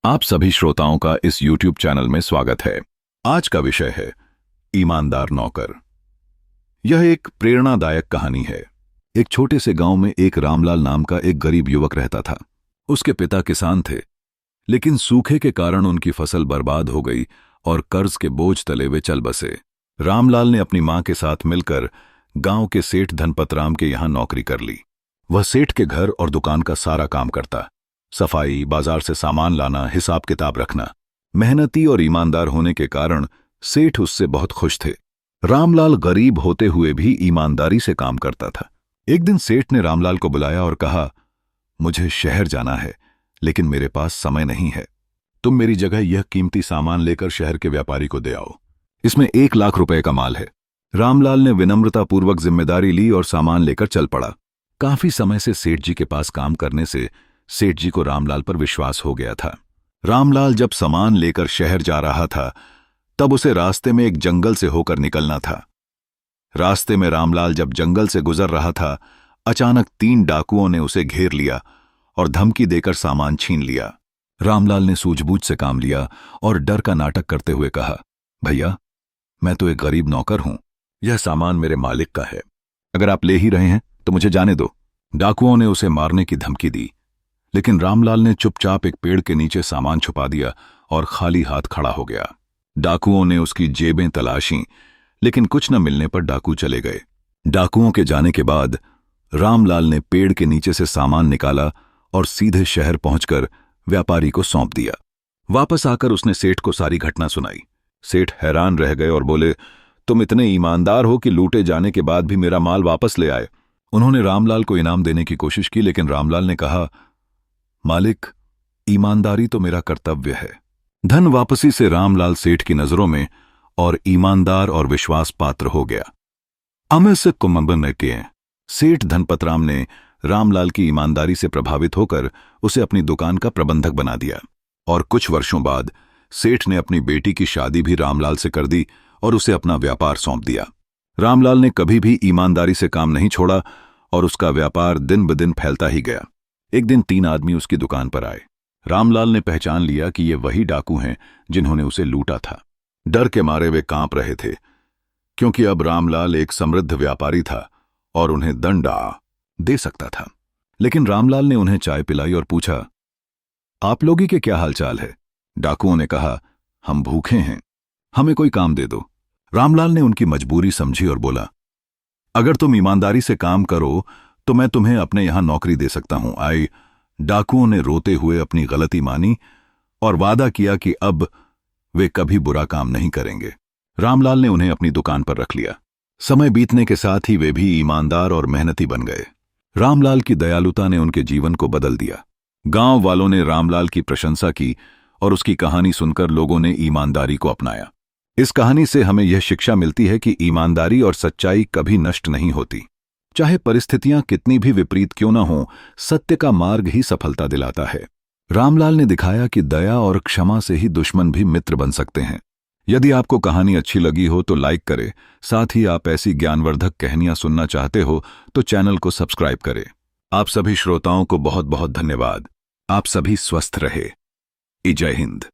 आप सभी श्रोताओं का इस YouTube चैनल में स्वागत है। आज का विषय है ईमानदार नौकर। यह एक प्रेरणादायक कहानी है। एक छोटे से गांव में एक रामलाल नाम का एक गरीब युवक रहता था। उसके पिता किसान थे, लेकिन सूखे के कारण उनकी फसल बर्बाद हो गई और कर्ज के बोझ तले वे चल बसे। रामलाल ने अपनी मां के साथ मिलकर गांव के सेठ धनपतराम के यहां नौकरी कर ली। वह सेठ के घर और दुकान का सारा काम करता, सफाई, बाजार से सामान लाना, हिसाब किताब रखना। मेहनती और ईमानदार होने के कारण सेठ उससे बहुत खुश थे। रामलाल गरीब होते हुए भी ईमानदारी से काम करता था। एक दिन सेठ ने रामलाल को बुलाया और कहा, मुझे शहर जाना है, लेकिन मेरे पास समय नहीं है। तुम मेरी जगह यह कीमती सामान लेकर शहर के व्यापारी को दे आओ। इसमें 1 लाख रुपए का माल है। रामलाल ने विनम्रतापूर्वक जिम्मेदारी ली और सामान लेकर चल पड़ा। काफी समय से सेठ जी के पास काम करने से सेठ जी को रामलाल पर विश्वास हो गया था। रामलाल जब सामान लेकर शहर जा रहा था, तब उसे रास्ते में एक जंगल से होकर निकलना था। रास्ते में रामलाल जब जंगल से गुजर रहा था, अचानक 3 डाकुओं ने उसे घेर लिया और धमकी देकर सामान छीन लिया। रामलाल ने सूझबूझ से काम लिया और डर का नाटक करते हुए कहा, भैया, मैं तो एक गरीब नौकर हूं। यह सामान मेरे मालिक का है। अगर आप ले ही रहे हैं तो मुझे जाने दो। डाकुओं ने उसे मारने की धमकी दी, लेकिन रामलाल ने चुपचाप एक पेड़ के नीचे सामान छुपा दिया और खाली हाथ खड़ा हो गया। डाकुओं ने उसकी जेबें तलाशी, लेकिन कुछ न मिलने पर डाकू चले गए। डाकुओं के जाने के बाद रामलाल ने पेड़ के नीचे से सामान निकाला और सीधे शहर पहुंचकर व्यापारी को सौंप दिया। वापस आकर उसने सेठ को सारी घटना सुनाई। सेठ हैरान रह गए और बोले, तुम इतने ईमानदार हो कि लूटे जाने के बाद भी मेरा माल वापस ले आए। उन्होंने रामलाल को इनाम देने की कोशिश की, लेकिन रामलाल ने कहा, मालिक, ईमानदारी तो मेरा कर्तव्य है। धन वापसी से रामलाल सेठ की नजरों में और ईमानदार और विश्वास पात्र हो गया। अमर से कुंभन के सेठ धनपतराम ने रामलाल की ईमानदारी से प्रभावित होकर उसे अपनी दुकान का प्रबंधक बना दिया और कुछ वर्षों बाद सेठ ने अपनी बेटी की शादी भी रामलाल से कर दी और उसे अपना व्यापार सौंप दिया। रामलाल ने कभी भी ईमानदारी से काम नहीं छोड़ा और उसका व्यापार दिन ब दिन फैलता ही गया। एक दिन 3 आदमी उसकी दुकान पर आए। रामलाल ने पहचान लिया कि ये वही डाकू हैं जिन्होंने उसे लूटा था। डर के मारे वे कांप रहे थे, क्योंकि अब रामलाल एक समृद्ध व्यापारी था और उन्हें दंड दे सकता था। लेकिन रामलाल ने उन्हें चाय पिलाई और पूछा, आप लोगों के क्या हालचाल है? डाकुओं ने कहा, हम भूखे हैं, हमें कोई काम दे दो। रामलाल ने उनकी मजबूरी समझी और बोला, अगर तुम ईमानदारी से काम करो तो मैं तुम्हें अपने यहां नौकरी दे सकता हूं। डाकुओं ने रोते हुए अपनी गलती मानी और वादा किया कि अब वे कभी बुरा काम नहीं करेंगे। रामलाल ने उन्हें अपनी दुकान पर रख लिया। समय बीतने के साथ ही वे भी ईमानदार और मेहनती बन गए। रामलाल की दयालुता ने उनके जीवन को बदल दिया। गांव वालों ने रामलाल की प्रशंसा की और उसकी कहानी सुनकर लोगों ने ईमानदारी को अपनाया। इस कहानी से हमें यह शिक्षा मिलती है कि ईमानदारी और सच्चाई कभी नष्ट नहीं होती। चाहे परिस्थितियां कितनी भी विपरीत क्यों न हो, सत्य का मार्ग ही सफलता दिलाता है। रामलाल ने दिखाया कि दया और क्षमा से ही दुश्मन भी मित्र बन सकते हैं। यदि आपको कहानी अच्छी लगी हो तो लाइक करें। साथ ही आप ऐसी ज्ञानवर्धक कहानियां सुनना चाहते हो तो चैनल को सब्सक्राइब करें। आप सभी श्रोताओं को बहुत बहुत धन्यवाद। आप सभी स्वस्थ रहे। जय हिंद।